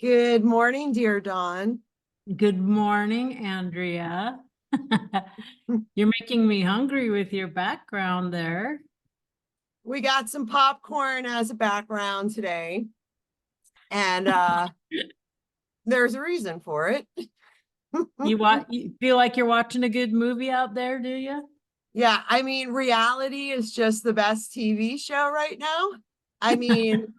Good morning, dear Dawn. Good morning, Andrea. You're making me hungry with your background there. We got some popcorn as a background today, and there's a reason for it. You feel like you're watching a good movie out there, do you? Yeah, I mean, reality is just the best TV show right now. I mean,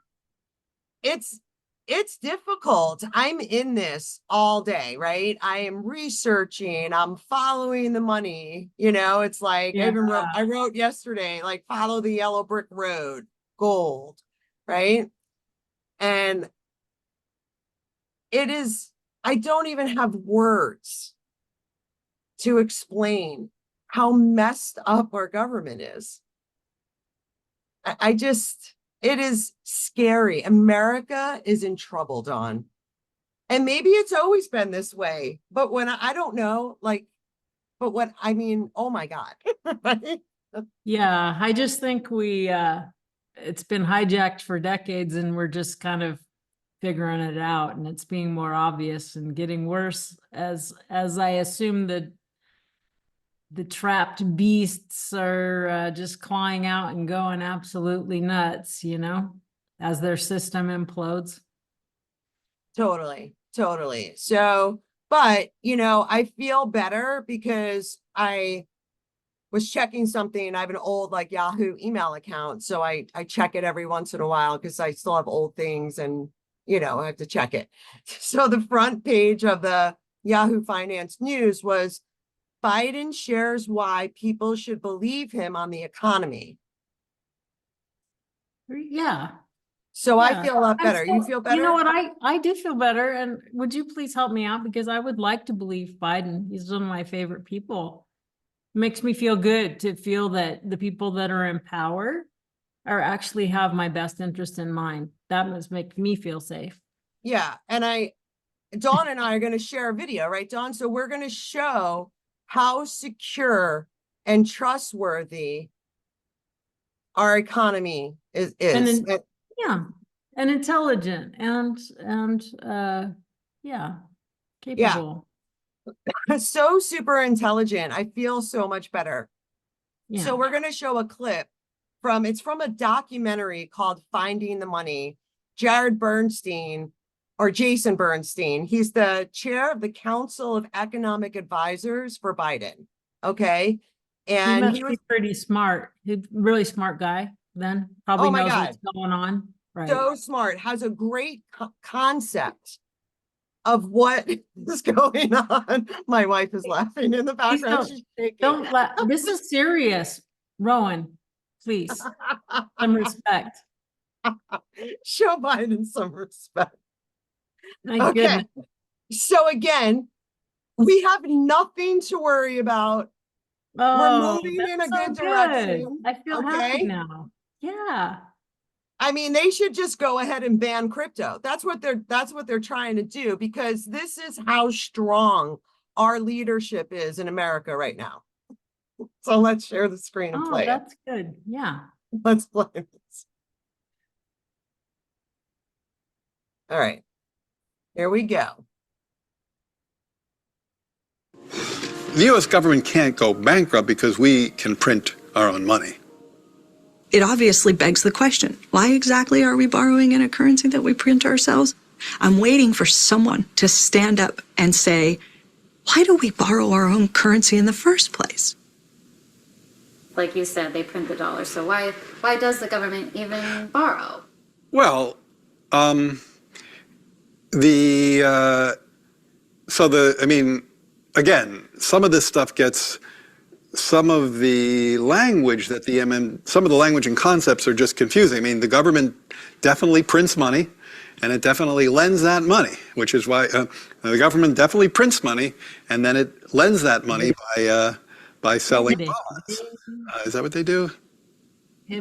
it's it's difficult. I'm in this all day, right? I am researching, I'm following the money. It's like Yeah. I wrote yesterday, like follow the yellow brick road, gold, right? And it is, I don't even have words to explain how messed up our government is. I just, it is scary. America is in trouble, Dawn. And maybe it's always been this way, but when I don't know, like, but what I mean, oh my God. Right? Yeah, I just think it's been hijacked for decades and we're just kind of figuring it out, and it's being more obvious and getting worse as I assume the trapped beasts are just clawing out and going absolutely nuts, as their system implodes. Totally, totally. So, but I feel better because I was checking something. I have an old like Yahoo email account. So I check it every once in a while because I still have old things and I have to check it. So the front page of the Yahoo Finance News was Biden shares why people should believe him on the economy. Yeah. So I Yeah. feel a lot better. You feel better? You know what? I do feel better. And would you please help me out? Because I would like to believe Biden. He's one of my favorite people. It makes me feel good to feel that the people that are in power are actually have my best interest in mind. That must make me feel safe. Yeah. And Dawn and I are going to share a video, right, Dawn? So we're going to show how secure and trustworthy our economy is. Yeah, and intelligent and yeah, capable. Yeah, so super intelligent. I feel so much better. Yeah. So we're going to show a clip it's from a documentary called Finding the Money. Jared Bernstein or Jason Bernstein, he's the chair of the Council of Economic Advisors for Biden. Okay. And he must be pretty smart. He's a really smart guy then. Probably knows what's going on. Right. So smart, has a great concept of what is going on. My wife is laughing in the background. She's shaking. Don't laugh. This is serious. Rowan, please. Some respect. Show Biden some respect. My goodness. So again, we have nothing to worry about. Oh, we're moving in a good direction. I feel happy now. Yeah. I mean, they should just go ahead and ban crypto. That's what they're trying to do, because this is how strong our leadership is in America right now. So let's share the screen and play it. That's good. Yeah. Let's play this. All right. Here we go. The U.S. government can't go bankrupt because we can print our own money. It obviously begs the question, why exactly are we borrowing in a currency that we print ourselves? I'm waiting for someone to stand up and say, why do we borrow our own currency in the first place? Like you said, they print the dollar. So why does the government even borrow? Well, again, some of this stuff gets, some of the language some of the language and concepts are just confusing. I mean, the government definitely prints money, and it definitely lends that money, which is why the government definitely prints money, and then it lends that money by selling bonds. Is that what they do? They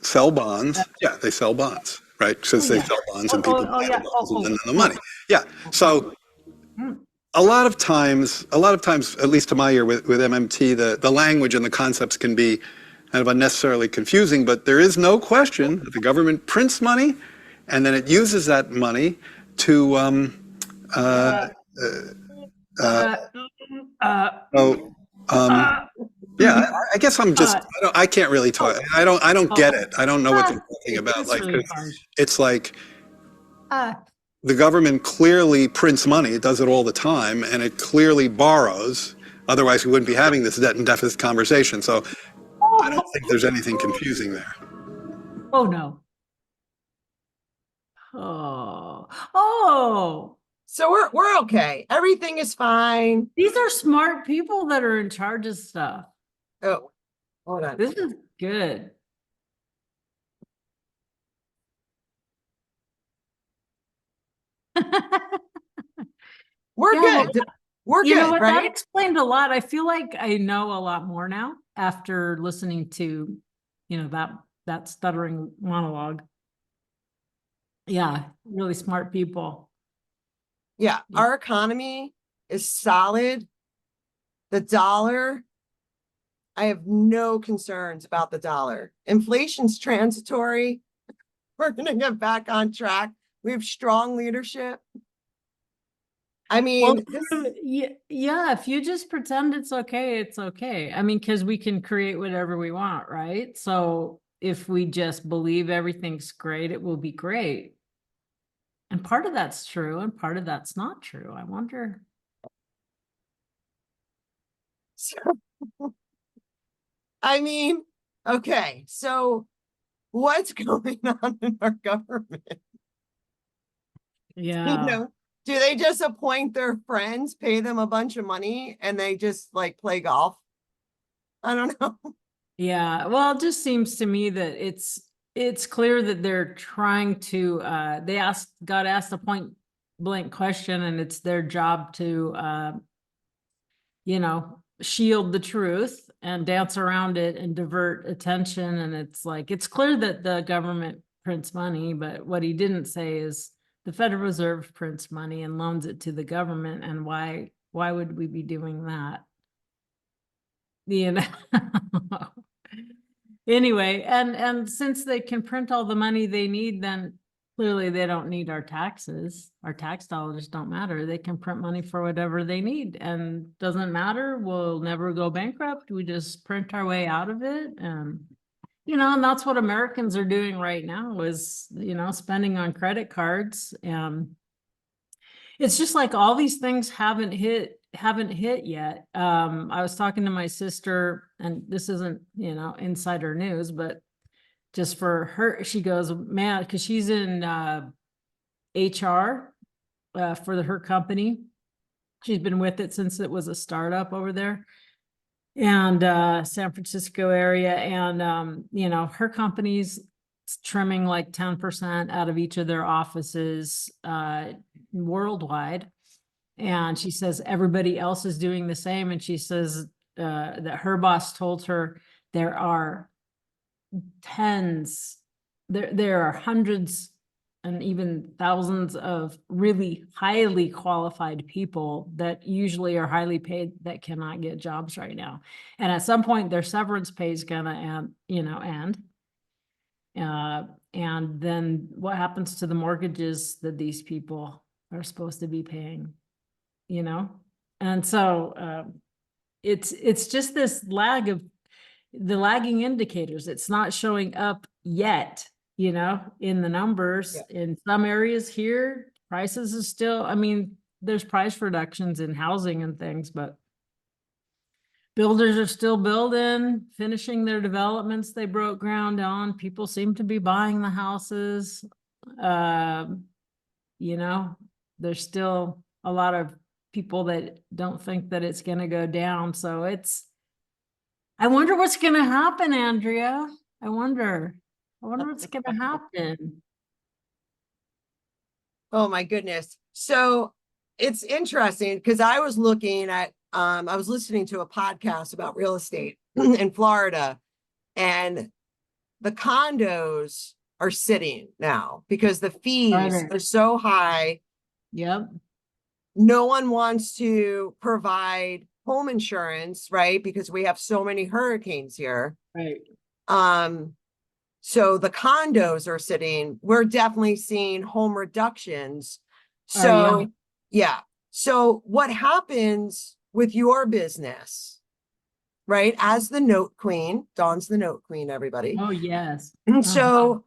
sell bonds. Yeah, they sell bonds, right? Because they sell bonds and people buy the bonds and then the money. Yeah. So a lot of times, at least to my ear with MMT, the language and the concepts can be kind of unnecessarily confusing, but there is no question that the government prints money and then it uses that money to, oh, yeah, I guess I'm just, I can't really talk. I don't get it. I don't know what they're talking about. It's Like, really hard. it's like the government clearly prints money. It does it all the time, and it clearly borrows. Otherwise, we wouldn't be having this debt and deficit conversation. So I don't think there's anything confusing there. Oh, no. Oh, So we're okay. Everything is fine. these are smart people that are in charge of stuff. Oh, hold on. This is good. We're Yeah, good. We're You know good, what? That right? explained a lot. I feel like I know a lot more now after listening to, that stuttering monologue. Yeah, really smart people. Yeah, our economy is solid. The dollar, I have no concerns about the dollar. Inflation's transitory. We're gonna get back on track. We have strong leadership. I mean, Yeah, if you just pretend it's okay, it's okay. I mean, because we can create whatever we want, right? So if we just believe everything's great, it will be great. And part of that's true, and part of that's not true. I wonder. I mean, okay, so what's going on in our government? Yeah. Do they just appoint their friends, pay them a bunch of money, and they just like play golf? I don't know. Yeah, well, it just seems to me that it's clear that they're trying to got asked a point blank question, and it's their job to shield the truth and dance around it and divert attention. And it's like, it's clear that the government prints money, but what he didn't say is the Federal Reserve prints money and loans it to the government. And why would we be doing that? Anyway, and since they can print all the money they need, then clearly they don't need our taxes. Our tax dollars don't matter. They can print money for whatever they need, and doesn't matter. We'll never go bankrupt. We just print our way out of it. And and that's what Americans are doing right now is, spending on credit cards. And it's just like all these things haven't hit yet. I was talking to my sister, and this isn't, insider news, but just for her, she goes, man, because she's in HR for her company. She's been with it since it was a startup over there, and San Francisco area. And her company's trimming like 10% out of each of their offices worldwide. And she says everybody else is doing the same. And she says that her boss told her there are there are hundreds and even thousands of really highly qualified people that usually are highly paid that cannot get jobs right now. And at some point their severance pay is gonna end. And then what happens to the mortgages that these people are supposed to be paying? And so it's just this lagging indicators. It's not showing up yet, in the numbers. Yeah. In some areas here, prices is still, there's price reductions in housing and things, but builders are still building, finishing their developments they broke ground on. People seem to be buying the houses. There's still a lot of people that don't think that it's going to go down. So I wonder what's going to happen, Andrea. I wonder what's going to happen. Oh my goodness. So it's interesting because I was looking at, I was listening to a podcast about real estate in Florida, and the condos are sitting now because the fees are so high. Yep. No one wants to provide home insurance, right? Because we have so many hurricanes here. Right. So the condos are sitting, we're definitely seeing home reductions. Are So, you? yeah. So what happens with your business, right? As the note queen, Dawn's the note queen, everybody. Oh, yes. And Uh-huh. so,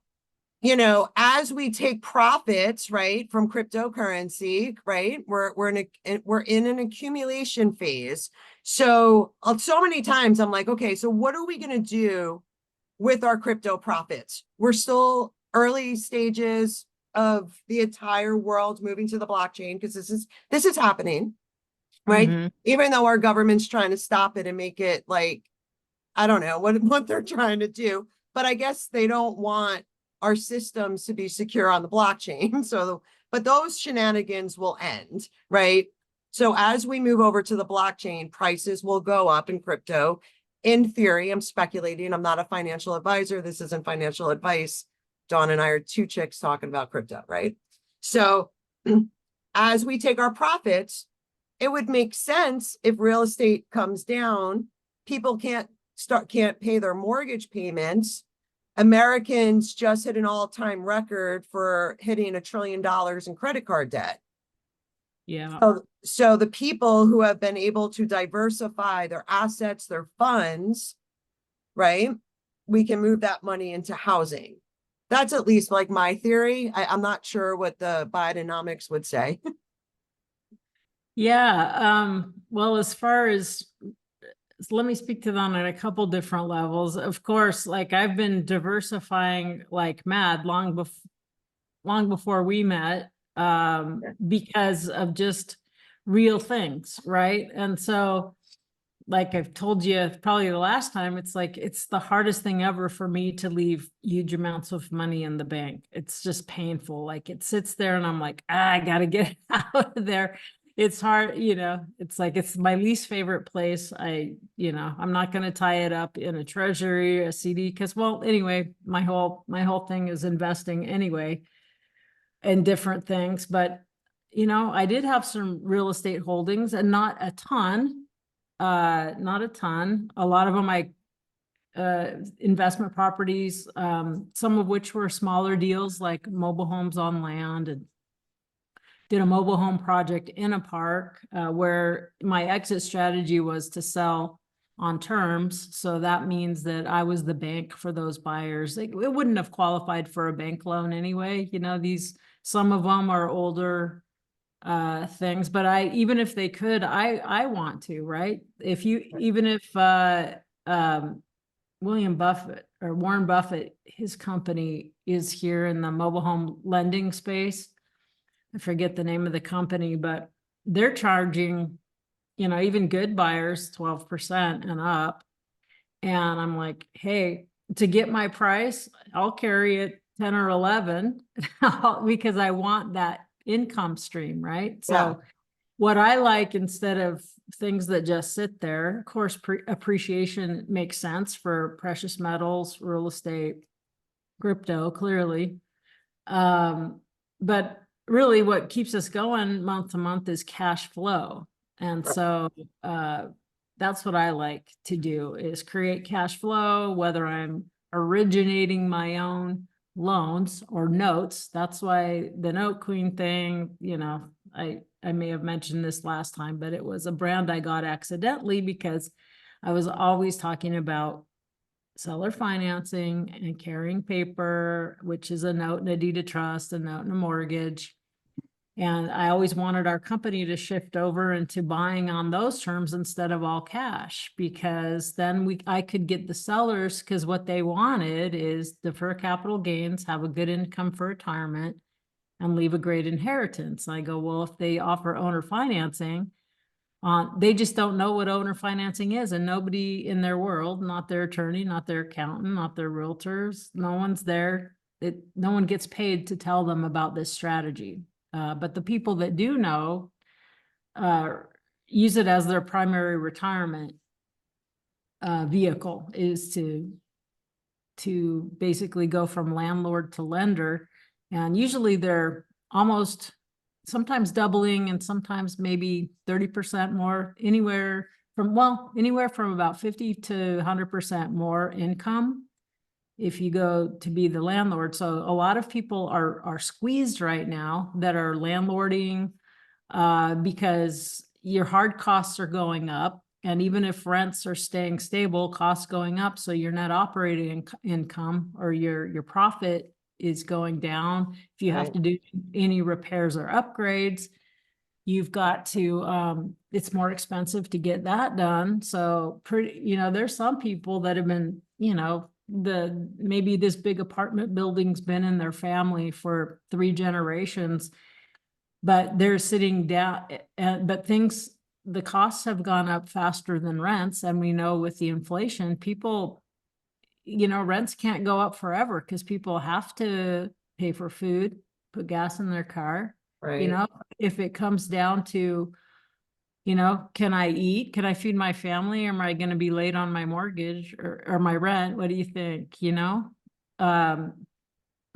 you know, as we take profits, right, from cryptocurrency, right, we're in an accumulation phase. So so many times I'm like, okay, so what are we going to do with our crypto profits? We're still early stages of the entire world moving to the blockchain, because this is happening, right? Mhm. Even though our government's trying to stop it and make it like, I don't know what they're trying to do, but I guess they don't want our systems to be secure on the blockchain. So, but those shenanigans will end, right? So as we move over to the blockchain, prices will go up in crypto. In theory, I'm speculating. I'm not a financial advisor. This isn't financial advice. Dawn and I are two chicks talking about crypto, right? So as we take our profits, it would make sense if real estate comes down, people can't pay their mortgage payments. Americans just hit an all-time record for hitting $1 trillion in credit card debt. Yeah. So the people who have been able to diversify their assets, their funds, right? We can move that money into housing. That's at least like my theory. I'm not sure what the Bidenomics would say. Yeah. Well, as far as, let me speak to that on a couple different levels. Of course, like I've been diversifying like mad long before we met, because of just real things, right? And so, like I've told you probably the last time, it's like it's the hardest thing ever for me to leave huge amounts of money in the bank. It's just painful. Like it sits there and I'm like, I gotta get it out of there. It's hard, you know, it's like it's my least favorite place. I'm not gonna tie it up in a treasury, a CD, because well, anyway, my whole thing is investing anyway in different things. But I did have some real estate holdings and not a ton. Not a ton. A lot of them investment properties, some of which were smaller deals like mobile homes on land, and did a mobile home project in a park, where my exit strategy was to sell on terms. So that means that I was the bank for those buyers. It wouldn't have qualified for a bank loan anyway. Some of them are older things, but even if they could, I want to, right? Even if William Buffett or Warren Buffett, his company is here in the mobile home lending space. I forget the name of the company, but they're charging, even good buyers 12% and up. And I'm like, hey, to get my price, I'll carry it 10 or 11 because I want that income stream, right? So Yeah. what I like, instead of things that just sit there, of course, appreciation makes sense for precious metals, real estate, crypto, clearly. But really what keeps us going month to month is cash flow. And so that's what I like to do, is create cash flow, whether I'm originating my own loans or notes. That's why the note queen thing, I may have mentioned this last time, but it was a brand I got accidentally because I was always talking about seller financing and carrying paper, which is a note and a deed of trust, a note and a mortgage. And I always wanted our company to shift over into buying on those terms instead of all cash, because then I could get the sellers, because what they wanted is defer capital gains, have a good income for retirement, and leave a great inheritance. I go, well, if they offer owner financing, they just don't know what owner financing is, and nobody in their world, not their attorney, not their accountant, not their realtors, no one's there. No one gets paid to tell them about this strategy. But the people that do know use it as their primary retirement vehicle, is to basically go from landlord to lender. And usually they're almost sometimes doubling and sometimes maybe 30% more, anywhere from about 50 to 100% more income if you go to be the landlord. So a lot of people are squeezed right now that are landlording because your hard costs are going up. And even if rents are staying stable, costs going up, so your net operating income or your profit is going down. If you have Right. to do any repairs or upgrades, you've got to, it's more expensive to get that done. So there's some people that have been, maybe this big apartment building's been in their family for 3 generations, but they're sitting down, but the costs have gone up faster than rents. And we know with the inflation, people, rents can't go up forever because people have to pay for food, put gas in their car. Right. If it comes down to, can I eat? Can I feed my family? Or am I going to be late on my mortgage or my rent? What do you think?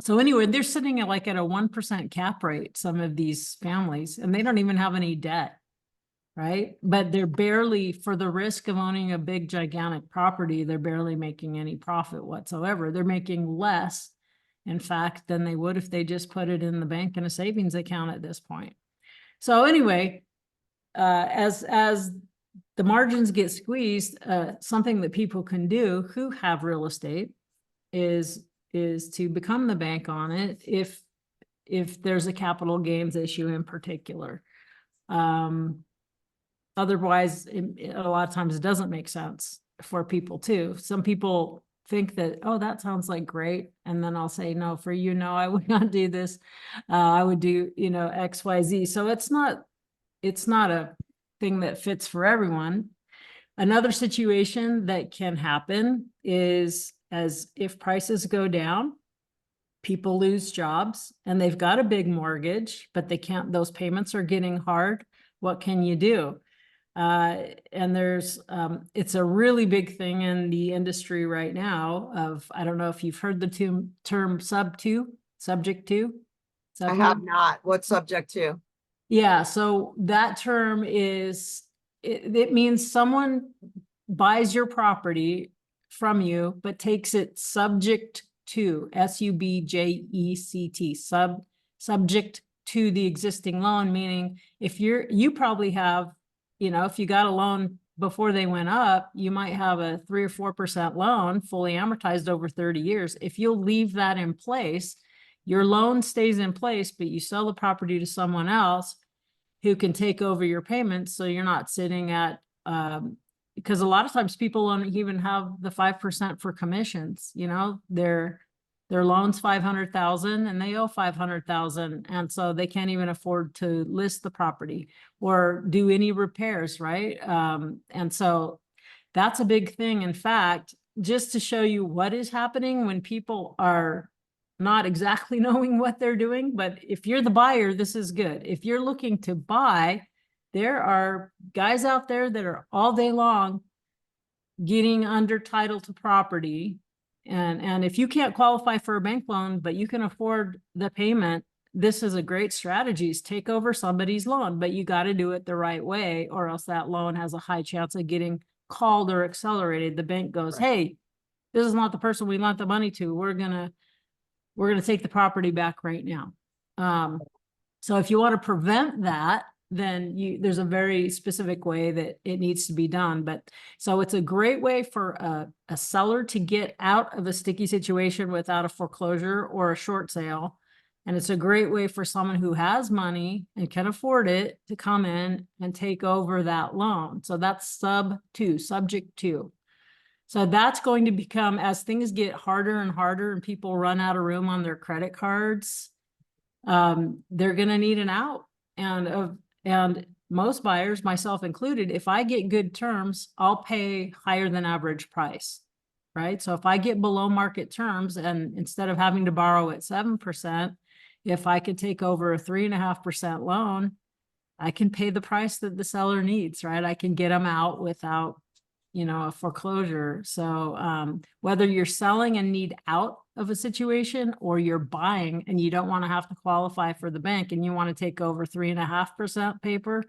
So anyway, they're sitting at like at a 1% cap rate, some of these families, and they don't even have any debt, right? But they're barely, for the risk of owning a big gigantic property, they're barely making any profit whatsoever. They're making less, in fact, than they would if they just put it in the bank in a savings account at this point. So anyway, as the margins get squeezed, something that people can do who have real estate is to become the bank on it if there's a capital gains issue in particular. Otherwise, a lot of times it doesn't make sense for people too. Some people think that, oh, that sounds like great. And then I'll say, no, for you, no, I would not do this. I would do, X, Y, Z. So it's not a thing that fits for everyone. Another situation that can happen is as if prices go down, people lose jobs and they've got a big mortgage, but they can't, those payments are getting hard. What can you do? And there's, it's a really big thing in the industry right now of, I don't know if you've heard the term subject to. I have not. What's subject to? Yeah, so that term is, it means someone buys your property from you, but takes it subject to, subject, subject to the existing loan, meaning if you probably have, if you got a loan before they went up, you might have a 3 or 4% loan fully amortized over 30 years. If you'll leave that in place, your loan stays in place, but you sell the property to someone else who can take over your payments. So you're not sitting at, because a lot of times people don't even have the 5% for commissions, their loan's 500,000 and they owe 500,000. And so they can't even afford to list the property or do any repairs. Right. And so that's a big thing. In fact, just to show you what is happening when people are not exactly knowing what they're doing, but if you're the buyer, this is good. If you're looking to buy, there are guys out there that are all day long getting under title to property. And if you can't qualify for a bank loan, but you can afford the payment, this is a great strategy, is take over somebody's loan, but you got to do it the right way, or else that loan has a high chance of getting called or accelerated. The bank goes, hey, this is not the person we lent the money to. We're gonna take the property back right now. So if you want to prevent that, then there's a very specific way that it needs to be done. But so it's a great way for a seller to get out of a sticky situation without a foreclosure or a short sale. And it's a great way for someone who has money and can afford it to come in and take over that loan. So that's subject to. So that's going to become, as things get harder and harder and people run out of room on their credit cards, they're going to need an out. And most buyers, myself included, if I get good terms, I'll pay higher than average price, right? So if I get below market terms and instead of having to borrow at 7%, if I could take over a 3.5% loan, I can pay the price that the seller needs, right? I can get them out without, a foreclosure. So whether you're selling and need out of a situation or you're buying and you don't want to have to qualify for the bank and you want to take over 3.5% paper,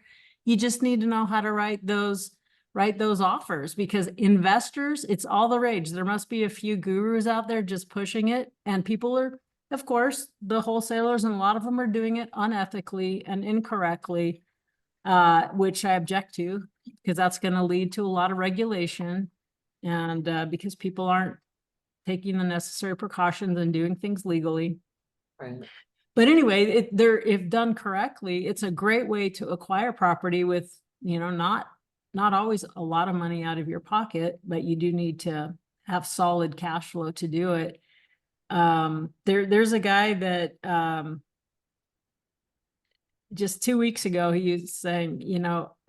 you just need to know how to write those write those offers, because investors, it's all the rage. There must be a few gurus out there just pushing it, and people are, of course, the wholesalers, and a lot of them are doing it unethically and incorrectly, which I object to, because that's going to lead to a lot of regulation, and because people aren't taking the necessary precautions and doing things legally. Right. But anyway, if done correctly, it's a great way to acquire property with, not always a lot of money out of your pocket, but you do need to have solid cash flow to do it. There's a guy that, just 2 weeks ago, he was saying,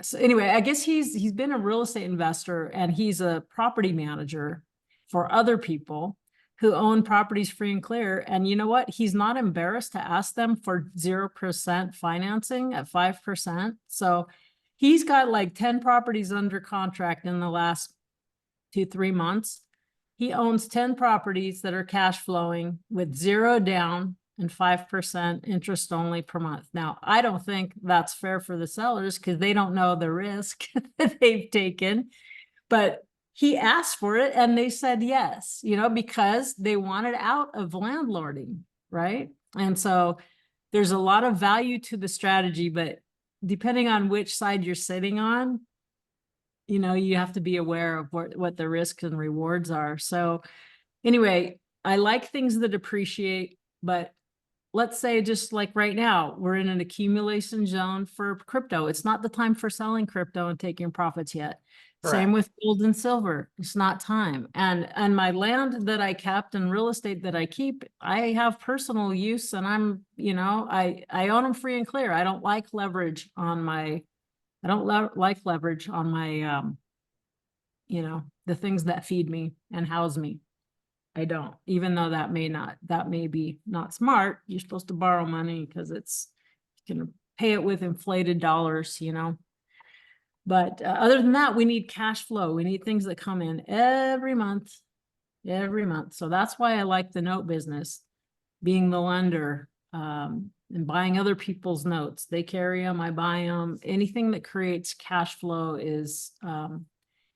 so anyway, I guess he's been a real estate investor, and he's a property manager for other people who own properties free and clear. And you know what? He's not embarrassed to ask them for 0% financing at 5%. So he's got like 10 properties under contract in the last 2-3 months. He owns 10 properties that are cash flowing with 0 down and 5% interest only per month. Now, I don't think that's fair for the sellers, because they don't know the risk that they've taken, but he asked for it and they said yes, because they wanted out of landlording, right? And so there's a lot of value to the strategy, but depending on which side you're sitting on, you have to be aware of what the risks and rewards are. So anyway, I like things that appreciate, but let's say just like right now, we're in an accumulation zone for crypto. It's not the time for selling crypto and taking profits yet. Correct. Same with gold and silver. It's not time. And my land that I kept and real estate that I keep, I have personal use, and I'm, I own them free and clear. I don't like leverage on my, like leverage on my, the ththings that feed me and house me. I don't, even though that may be not smart. You're supposed to borrow money because you can pay it with inflated dollars, But other than that, we need cash flow. We need things that come in every month. So that's why I like the note business, being the lender, and buying other people's notes. They carry them, I buy them. Anything that creates cash flow is,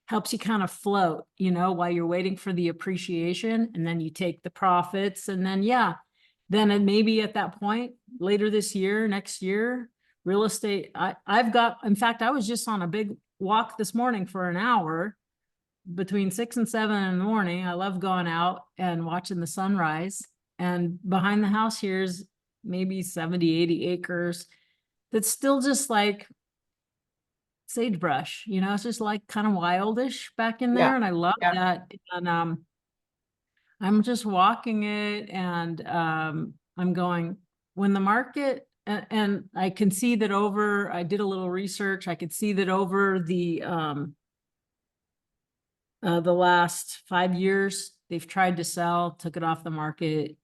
helps you kind of float, while you're waiting for the appreciation, and then you take the profits, and then, then it maybe at that point later this year, next year, real estate, in fact, I was just on a big walk this morning for an hour between 6 and 7 in the morning. I love going out and watching the sunrise. And behind the house here's maybe 70, 80 acres. That's still just like sagebrush, it's just like kind of wildish back in there. Yeah. And I love Yeah. that. And I'm just walking it, and I'm going, when the market, and I can see that I did a little research. I could see that over the last 5 years, they've tried to sell, took it off the market.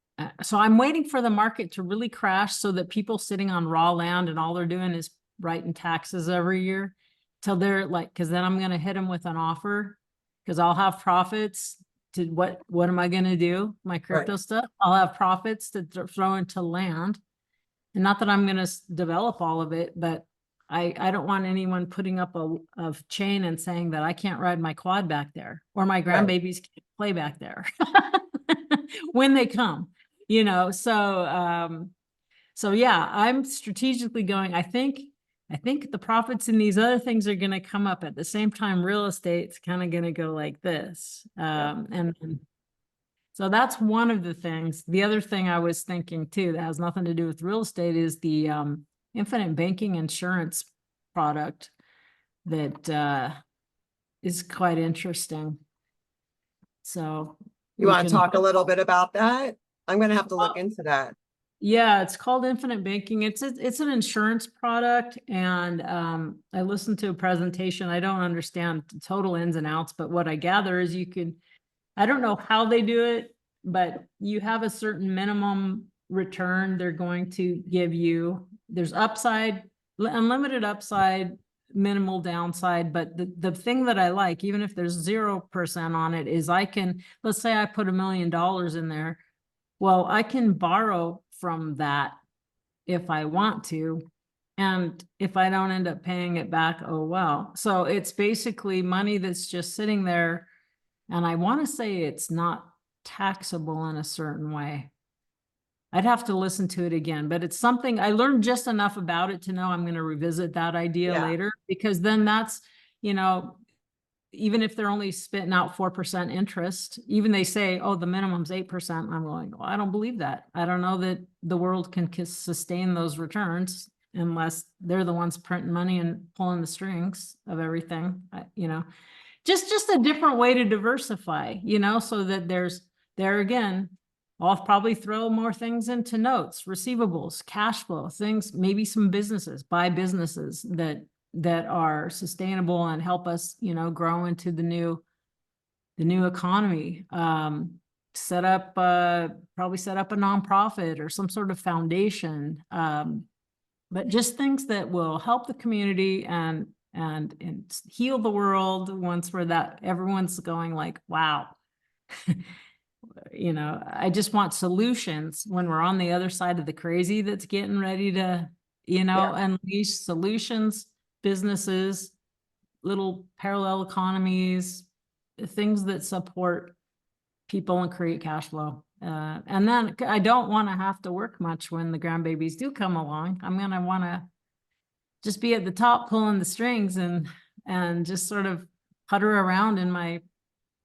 So I'm waiting for the market to really crash, so that people sitting on raw land and all they're doing is writing taxes every year, till they're like, because then I'm going to hit them with an offer, because I'll have profits to what am I going to do? My crypto stuff. I'll have profits to throw into land. And not that I'm going to develop all of it, but I don't want anyone putting up a chain and saying that I can't ride my quad back there, or my grandbabies can't play back there when they come, So yeah, I'm strategically going, I think the profits in these other things are going to come up at the same time. Real estate's kind of going to go like this. And so that's one of the things. The other thing I was thinking too, that has nothing to do with real estate, is the infinite banking insurance product that is quite interesting. So You want to talk a little bit about that? I'm going to have to look into that. Yeah, it's called infinite banking. It's an insurance product, and I listened to a presentation. I don't understand the total ins and outs, but what I gather is I don't know how they do it, but you have a certain minimum return they're going to give you. There's upside, unlimited upside, minimal downside. But the thing that I like, even if there's 0% on it, is let's say I put $1 million in there. Well, I can borrow from that if I want to, And if I don't end up paying it back, oh well. So it's basically money that's just sitting there. And I want to say it's not taxable in a certain way. I'd have to listen to it again, but it's something I learned just enough about it to know I'm going to revisit that idea Yeah. later, because then that's, you know, even if they're only spitting out 4% interest, even they say, oh, the minimum's 8%. I'm going, well, I don't believe that. I don't know that the world can sustain those returns unless they're the ones printing money and pulling the strings of everything, you know, just a different way to diversify, you know, so that there again, I'll probably throw more things into notes, receivables, cash flow, things, maybe some businesses, buy businesses that are sustainable and help us, you know, grow into the new economy. Set up, probably set up a nonprofit or some sort of foundation. But just things that will help the community and heal the world once we're that everyone's going like, wow. You know, I just want solutions when we're on the other side of the crazy that's getting ready to, you know, unleash solutions, businesses, little parallel economies, things that support people and create cash flow. And then I don't want to have to work much when the grandbabies do come along. I'm going to want to just be at the top pulling the strings and just sort of putter around in my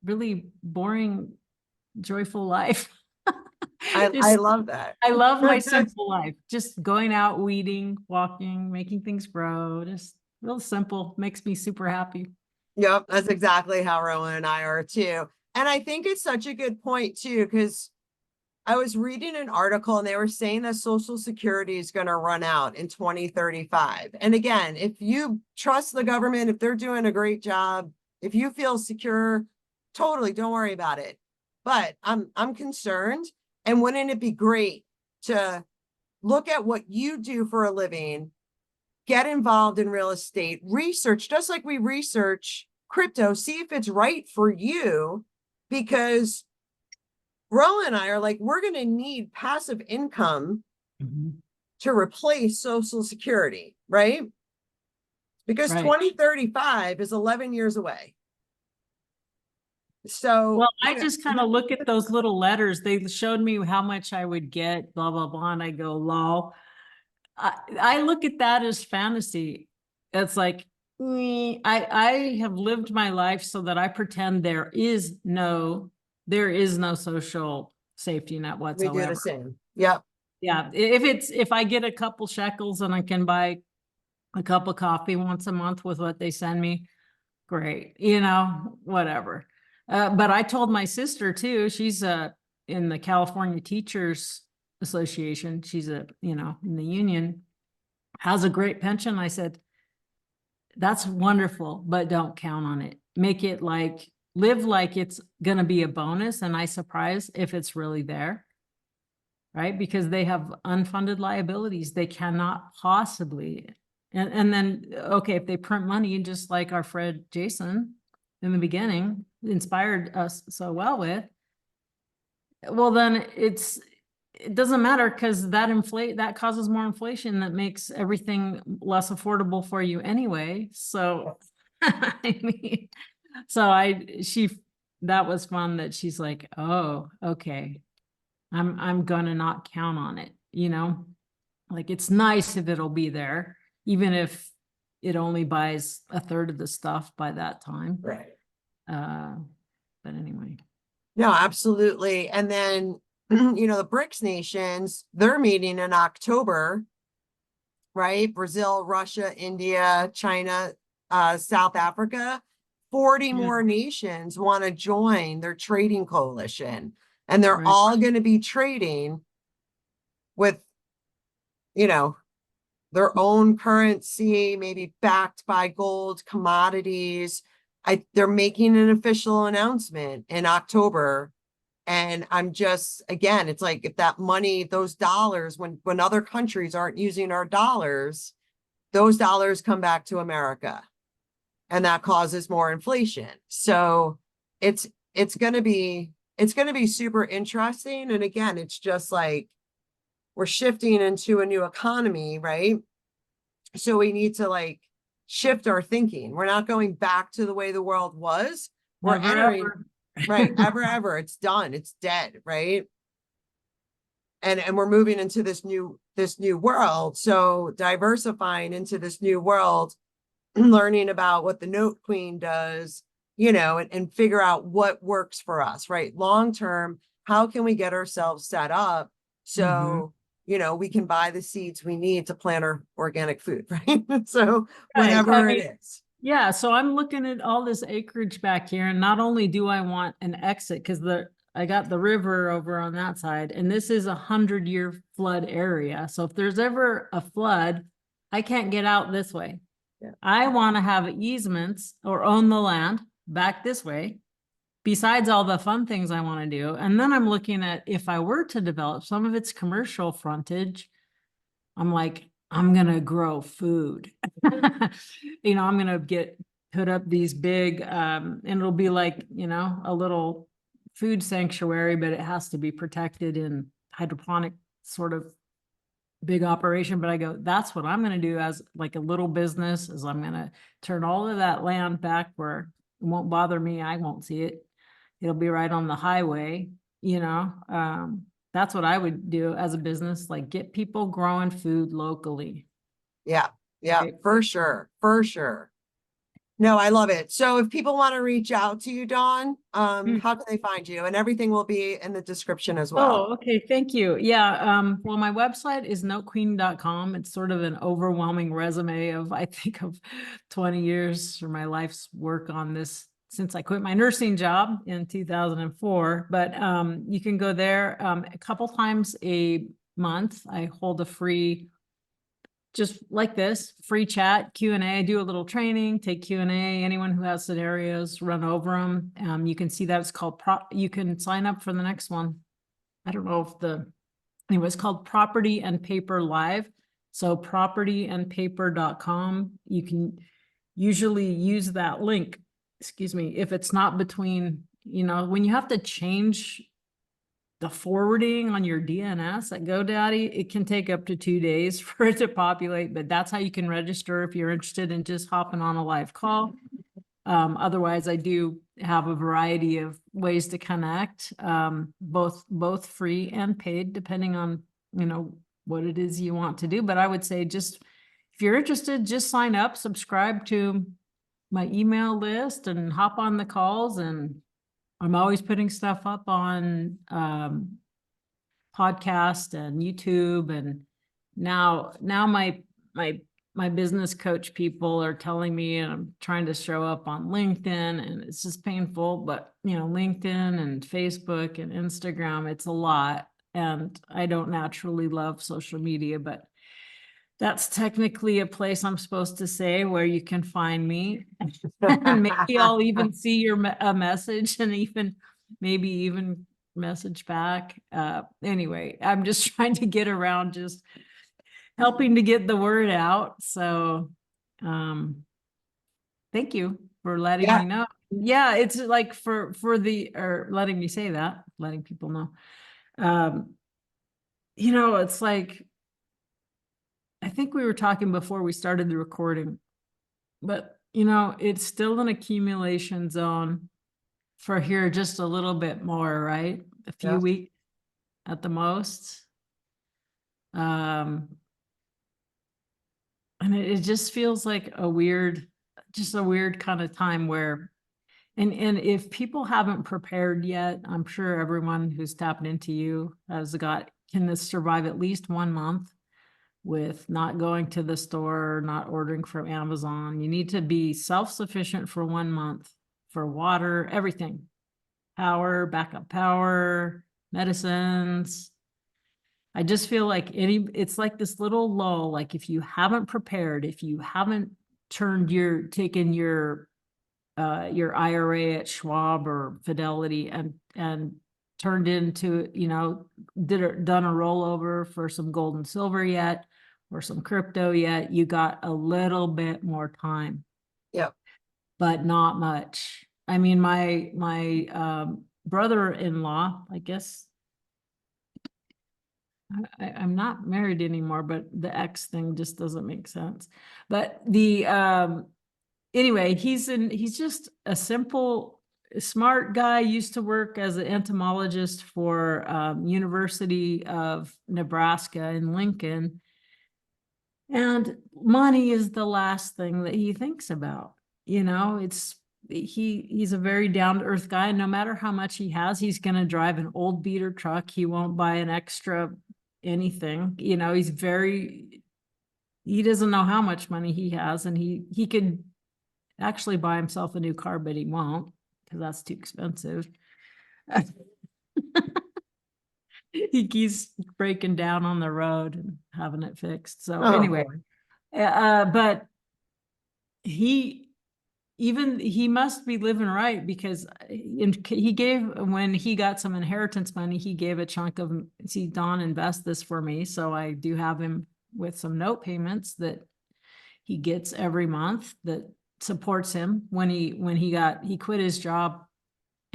really boring, joyful life. I love that. I love my simple life. Just going out, weeding, walking, making things grow. Just real simple. Makes me super happy. Yep, that's exactly how Rowan and I are too. And I think it's such a good point too, because I was reading an article and they were saying that Social Security is going to run out in 2035. And again, if you trust the government, if they're doing a great job, if you feel secure, totally don't worry about it. But I'm concerned. And wouldn't it be great to look at what you do for a living, get involved in real estate, research, just like we research crypto, see if it's right for you, because Ro and I are like, we're going to need passive income to replace Social Security, right? Because Right. 2035 is 11 years away. So, well, I just kind of look at those little letters. They showed me how much I would get, blah, blah, blah. And I go, lol. I look at that as fantasy. It's like, I have lived my life so that I pretend there is no social safety net we do whatsoever. the same. Yep. Yeah. If I get a couple shekels and I can buy a cup of coffee once a month with what they send me, great, you know, whatever. But I told my sister too, she's in the California Teachers Association. She's in the union, has a great pension. I said, that's wonderful, but don't count on it. Make it live like it's going to be a bonus and nice surprise if it's really there. Right? Because they have unfunded liabilities. They cannot possibly. And then, okay, if they print money, just like our friend Jason in the beginning inspired us so well with, well, then it doesn't matter, because that causes more inflation that makes everything less affordable for you anyway. So I mean, that was fun that she's like, oh, okay, I'm gonna not count on it, you know, like it's nice if it'll be there, even if it only buys a third of the stuff by that time. Right. But anyway. No, absolutely. And then, the BRICS nations, they're meeting in October, right? Brazil, Russia, India, China, South Africa. 40 more nations want to join their trading coalition, and they're all going to be trading with, their own currency, maybe backed by gold, commodities. They're making an official announcement in October. And I'm just, again, it's like, if that money, those dollars, when other countries aren't using our dollars, those dollars come back to America, and that causes more inflation. So it's going to be super interesting. And again, it's just like, we're shifting into a new economy, right? So we need to like shift our thinking. We're not going back to the way the world was. We're Never entering, ever. right, ever. It's done. It's dead, right? And we're moving into this new world. So diversifying into this new world, learning about what the note queen does, and figure out what works for us, right? Long term, how can we get ourselves set up so we can buy the seeds we need to plant our organic food, right? So Right, so I whatever mean, it is. yeah, so I'm looking at all this acreage back here, and not only do I want an exit, because I got the river over on that side, and this is 100-year flood area. So if there's ever a flood, I can't get out this way. Yeah. I want to have easements or own the land back this way, besides all the fun things I want to do. And then I'm looking at, if I were to develop some of its commercial frontage, I'm like, I'm gonna grow food. I'm gonna put up these big, and it'll be like, a little food sanctuary, but it has to be protected in hydroponic sort of big operation. But I go, that's what I'm gonna do as like a little business, is I'm gonna turn all of that land back where it won't bother me. I won't see it. It'll be right on the highway, that's what I would do as a business, like get people growing food locally. Yeah, Right. for sure. For sure. No, I love it. So if people want to reach out to you, Dawn, how can they find you? And everything will be in the description as well. Oh, okay. Thank you. Yeah. Well, my website is notequeen.com. It's sort of an overwhelming resume of, I think, of 20 years or my life's work on this since I quit my nursing job in 2004. But you can go there a couple times a month. I hold a free, just like this, free chat, Q&A. I do a little training, take Q&A. Anyone who has scenarios, run over them. You can see that it's called you can sign up for the next one. I don't know if anyway, it's called Property and Paper Live. So propertyandpaper.com. You can usually use that link, if it's not between, when you have to change the forwarding on your DNS at GoDaddy, it can take up to 2 days for it to populate, but that's how you can register if you're interested in just hopping on a live call. Otherwise, I do have a variety of ways to connect, both free and paid, depending on, what it is you want to do. But I would say just, if you're interested, just sign up, subscribe to my email list and hop on the calls. And I'm always putting stuff up on podcast and YouTube. And now my business coach people are telling me, and I'm trying to show up on LinkedIn, and it's just painful, but LinkedIn and Facebook and Instagram, it's a lot. And I don't naturally love social media, but that's technically a place I'm supposed to say where you can find me. And maybe I'll even see a message and maybe even message back. Anyway, I'm just trying to get around, just helping to get the word out. So, thank you for letting me know. Yeah, it's like or letting me say that, letting people know. It's like, I think we were talking before we started the recording, but it's still an accumulation zone for here just a little bit more, right? A few weeks at the most. And it just feels like a weird kind of time where, and if people haven't prepared yet, I'm sure everyone who's tapped into you can this survive at least 1 month with not going to the store, not ordering from Amazon. You need to be self-sufficient for 1 month for water, everything, power, backup power, medicines. I just feel like it's like this little lull. Like if you haven't prepared, if you haven't taken your IRA at Schwab or Fidelity and turned into, done a rollover for some gold and silver yet, or some crypto yet, you got a little bit more time. Yep. But not much. I mean, my brother-in-law, I guess, I'm not married anymore, but the ex thing just doesn't make sense. But the, anyway, he's just a simple, smart guy, used to work as an entomologist for, University of Nebraska in Lincoln. And money is the last thing that he thinks about. He's a very down-to-earth guy. No matter how much he has, he's going to drive an old beater truck. He won't buy an extra anything. He doesn't know how much money he has, and he could actually buy himself a new car, but he won't because that's too expensive. He keeps breaking down on the road and having it fixed. So Oh, anyway, but he must be living right, because when he got some inheritance money, he gave a chunk of, see, Don, invest this for me. So I do have him with some note payments that he gets every month that supports him when he quit his job.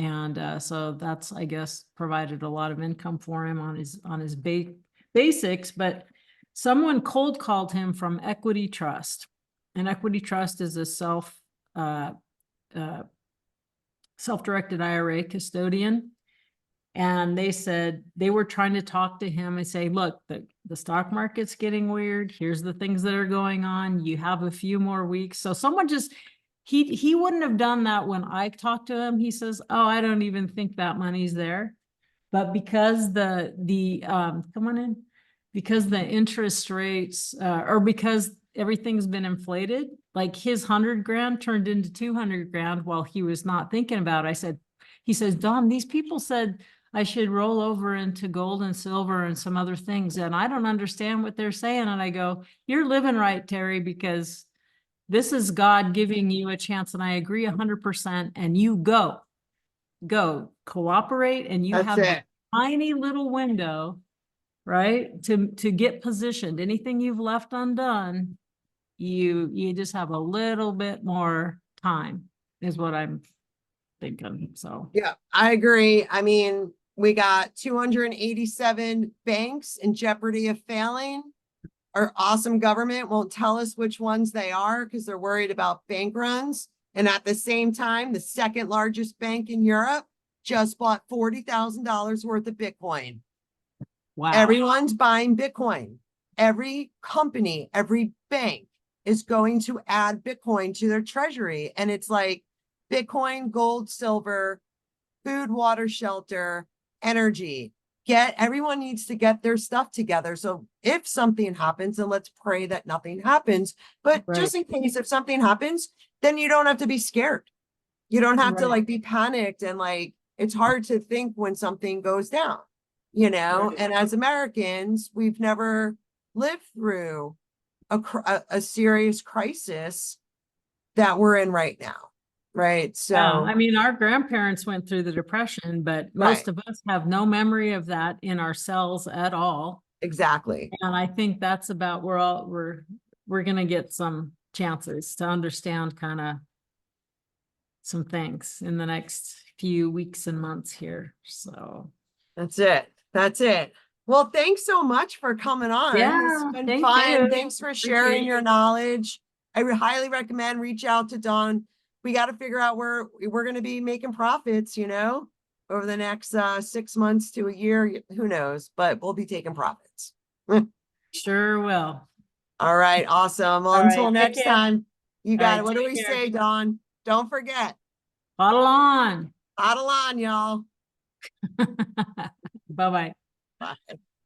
And so that's, I guess, provided a lot of income for him on his basics. But someone cold called him from Equity Trust, and Equity Trust is a self-directed IRA custodian. And they said they were trying to talk to him and say, look, the stock market's getting weird. Here's the things that are going on. You have a few more weeks. So someone just, he wouldn't have done that when I talked to him. He says, oh, I don't even think that money's there. But because because the interest rates, or because everything's been inflated, like his 100 grand turned into 200 grand while he was not thinking about it. He says, Don, these people said I should roll over into gold and silver and some other things, and I don't understand what they're saying. And I go, you're living right, Terry, because this is God giving you a chance. And I agree 100%. And you go cooperate, and you that's have it. a tiny little window, right? To get positioned. Anything you've left undone, you just have a little bit more time, is what I'm thinking. So Yeah, I agree. I mean, we got 287 banks in jeopardy of failing. Our awesome government won't tell us which ones they are because they're worried about bank runs. And at the same time, the second largest bank in Europe just bought $40,000 worth of Bitcoin. wow. Everyone's buying Bitcoin. Every company, every bank is going to add Bitcoin to their treasury. And it's like Bitcoin, gold, silver, food, water, shelter, energy. Everyone needs to get their stuff together. So if something happens, and let's pray that nothing happens, but Right. just in case if something happens, then you don't have to be scared. You don't have to Right. like be panicked, and like, it's hard to think when something goes down, Right. and as Americans, we've never lived through a serious crisis that we're in right now. Right. So, I mean, our grandparents went through the Depression, but most of us have no memory of that in ourselves at all. exactly. And I think that's about where we're going to get some chances to understand kind of some things in the next few weeks and months here. So That's it. That's it. Well, thanks so much for coming on. Yeah, It's been thank fun. you. Thanks for Appreciate sharing it. your knowledge. I would highly recommend reach out to Dawn. We got to figure out where we're going to be making profits, over the next 6 months to a year. Who knows? But we'll be taking profits. Sure will. All right. Awesome. Well, All until right, take next care. time, you All got right, it. What do take we care. say, Dawn? Don't forget. Bottle on. Bottle on, y'all. Bye-bye. Bye.